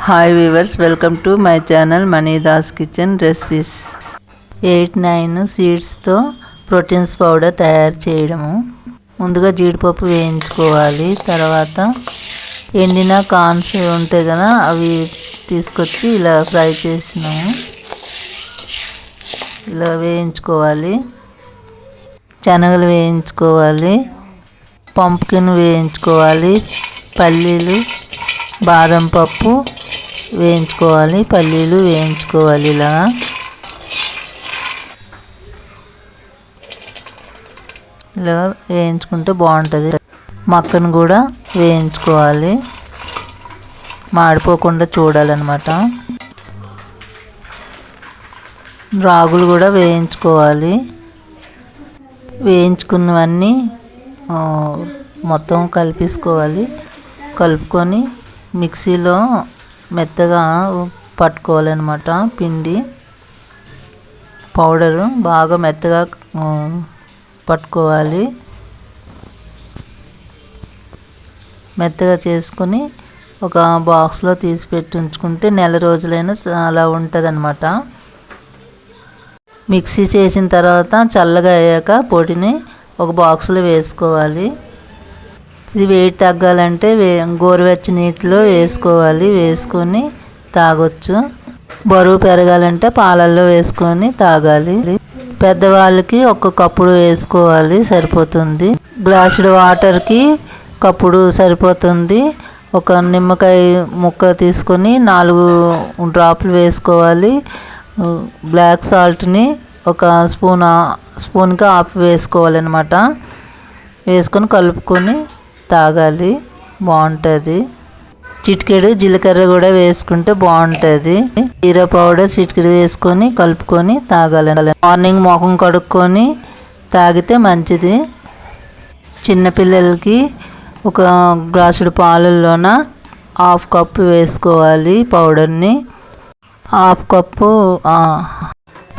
Hi viewers, welcome to my channel Manidas kitchen recipes. 8-9 సీడ్స్తో proteins powder తయారు చేయడము. ముందుగా జీడిపప్పు వేయించుకోవాలి. తర్వాత ఎండిన కార్న్స్ ఉంటాయి కదా, అవి తీసుకొచ్చి ఇలా ఫ్రై చేసినాము. ఇలా వేయించుకోవాలి. శనగలు వేయించుకోవాలి. పంప్కిన్ వేయించుకోవాలి. పల్లీలు, బాదం పప్పు వేయించుకోవాలి. పల్లీలు వేయించుకోవాలి. ఇలా వేయించుకుంటే బాగుంటుంది. మక్కను కూడా వేయించుకోవాలి, మాడిపోకుండా చూడాలన్నమాట. రాగులు కూడా వేయించుకోవాలి. వేయించుకున్నవన్నీ మొత్తం కలిపేసుకోవాలి. కలుపుకొని మిక్సీలో మెత్తగా పట్టుకోవాలన్నమాట. పిండి పౌడరు బాగా మెత్తగా పట్టుకోవాలి. మెత్తగా చేసుకొని ఒక బాక్స్లో తీసి పెట్టి ఉంచుకుంటే నెల రోజులైనా అలా ఉంటుందన్నమాట. మిక్సీ చేసిన తర్వాత చల్లగా అయ్యాక పొడిని ఒక బాక్స్లో వేసుకోవాలి. ఇది వెయిట్ తగ్గాలంటే గోరువెచ్చని నీటిలో వేసుకోవాలి. వేసుకొని తాగొచ్చు. బరువు పెరగాలంటే పాలల్లో వేసుకొని తాగాలి. పెద్దవాళ్ళకి ఒక కప్పుడు వేసుకోవాలి, సరిపోతుంది. గ్లాసుడు వాటర్కి కప్పుడు సరిపోతుంది. ఒక నిమ్మకాయ ముక్క తీసుకొని 4 డ్రాప్లు వేసుకోవాలి. బ్లాక్ సాల్ట్ని ఒక స్పూన్కి హాఫ్ వేసుకోవాలన్నమాట. వేసుకొని కలుపుకొని తాగాలి, బాగుంటుంది. చిటికెడు జీలకర్ర కూడా వేసుకుంటే బాగుంటుంది. జీరా పౌడర్ చిటికెడు వేసుకొని కలుపుకొని తాగాలి. మార్నింగ్ ముఖం కడుక్కొని తాగితే మంచిది. చిన్నపిల్లలకి ఒక గ్లాసుడు పాలల్లోన 1/2 కప్పు వేసుకోవాలి పౌడర్ని. 1/2 కప్పు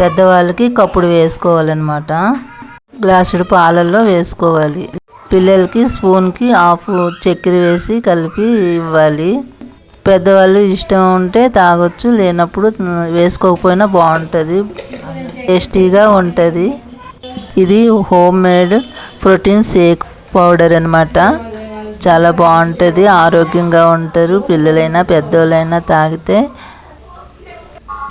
పెద్దవాళ్ళకి కప్పుడు వేసుకోవాలన్నమాట. గ్లాసుడు పాలల్లో వేసుకోవాలి. పిల్లలకి స్పూన్కి 1/2 చక్కెర వేసి కలిపి ఇవ్వాలి. పెద్దవాళ్ళు ఇష్టం ఉంటే తాగొచ్చు, లేనప్పుడు వేసుకోకపోయినా బాగుంటుంది, టేస్టీగా ఉంటుంది. ఇది home made protein shake powder అన్నమాట. చాలా బాగుంటుంది, ఆరోగ్యంగా ఉంటారు పిల్లలైనా పెద్దవాళ్ళైనా తాగితే.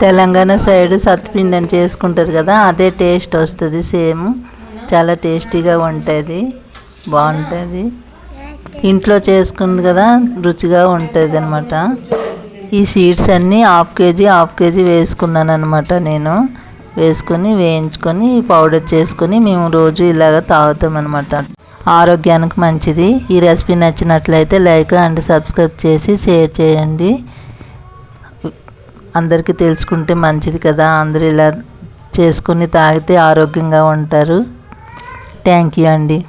తెలంగాణ సైడ్ సత్తుపిండి అని చేసుకుంటారు కదా, అదే టేస్ట్ వస్తుంది సేమ్. చాలా టేస్టీగా ఉంటుంది, బాగుంటుంది. ఇంట్లో చేసుకుంది కదా, రుచిగా ఉంటుంది అనమాట. ఈ సీడ్స్ అన్నీ 1/2 కేజీ వేసుకున్నాను అనమాట. నేను వేసుకొని వేయించుకొని పౌడర్ చేసుకొని మేము రోజు ఇలాగ తాగుతాం అనమాట. ఆరోగ్యానికి మంచిది. ఈ రెసిపీ నచ్చినట్లయితే లైక్ అండ్ సబ్స్క్రైబ్ చేసి షేర్ చేయండి. అందరికీ తెలుసుకుంటే మంచిది కదా. అందరూ ఇలా చేసుకొని తాగితే ఆరోగ్యంగా ఉంటారు. థ్యాంక్ యూ అండి.